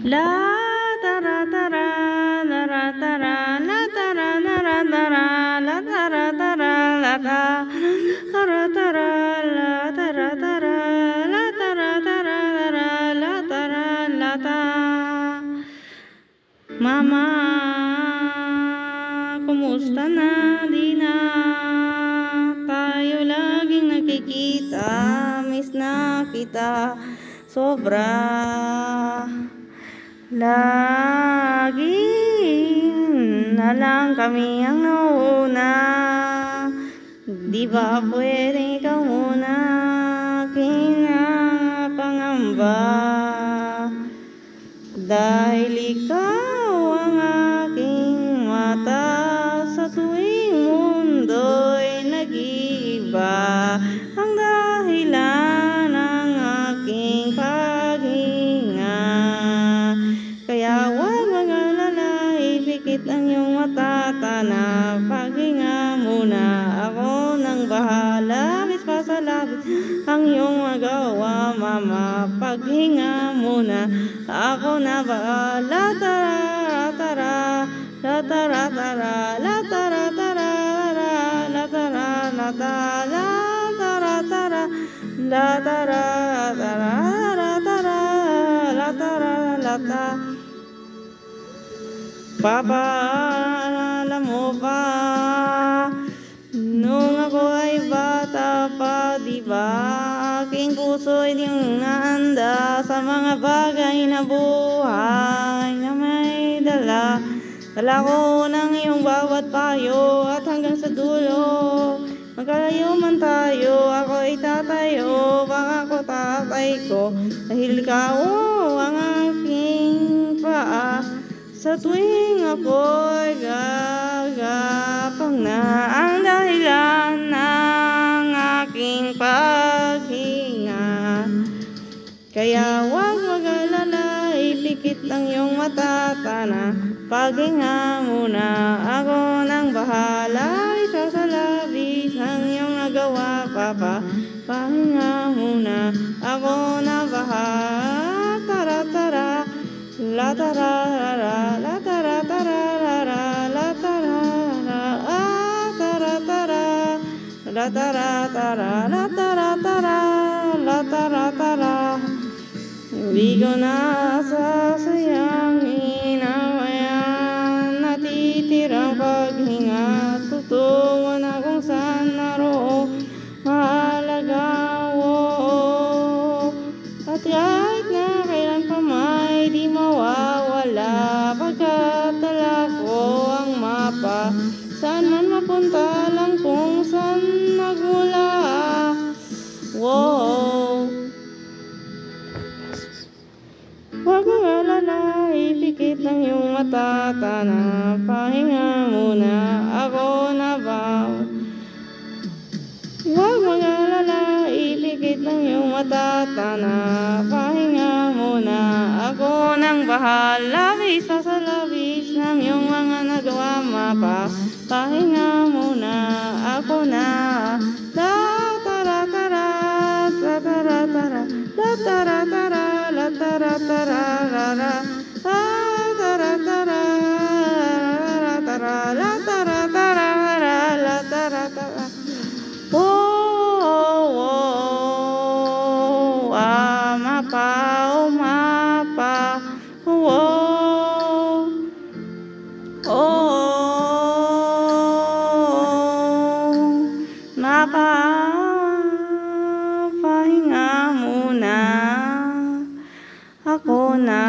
La tara tara la ra tara la tara la ra tara la tara tara la ta tara tara la tara tara la tara tara la tara la ta. Mama, kumusta na? Di na tayo laging nakikita. Miss na kita sobra. Laging na lang kami ang nauna. Di ba pwede ikaw muna? Aking pangamba. Dahil ikaw ang aking mata. Sa tuwing mundo'y nag-iiba. Ang dahilan ng aking paghinga. Kaya huwag mag-alala, ipikit ang iyong mata. Tana, paghinga muna. Ako nang bahala, labis pa sa labis ang iyong magawa, mama. Paghinga muna, ako na bahala. Tara, tara, la tara, tara, la tara, tara, la tara, la tara, la tara, tara, la tara, tara, la tara, la tara, la tara. Papaalala mo pa nung ako ay bata pa, di ba? Aking puso'y diyang nahanda sa mga bagay na buhay na may dala. Dala ko ng iyong bawat payo at hanggang sa dulo magkalayo man tayo, ako ay tatayo, baka ako tatay ko. Dahil ikaw ang aking paa. Sa tuwing ako'y gagapang na ang dahilan ng aking paghinga. Kaya huwag mag-alala, ipikit ang iyong mata. Tana, paghinga muna. Ako nang bahala, isa sa labis ng iyong nagawa, papa. Pahinga muna, ako na bahala. Tara, tara, la tara, la tara, tara, la tara, tara, tara, la tara, tara, la tara, tara, la tara, tara. Hindi ko na sasayangin ang mayan natitirang paghinga. Tutungo na kung saan naroon mahalaga. At kahit na kailan pa may di mawawala, pagkat dala ko ang mapa. Saan man mapunta lang kung saan nagmula. Wow. Huwag mag-alala, ipikit ng iyong mata. Tana, pahinga muna. Ako na ba? Huwag mag-alala, ipikit ng iyong mata. Tana, pahinga muna. Ako nang bahala, labis pa sa labis ng iyong mga nagawa, mapa. Pahinga muna, ako na. La tara tara, la tara tara, la tara tara, la tara tara, la la, la tara tara, la tara, la tara tara, la tara tara. Mapa, oh mapa, oh, mapa, pahinga muna, ako na.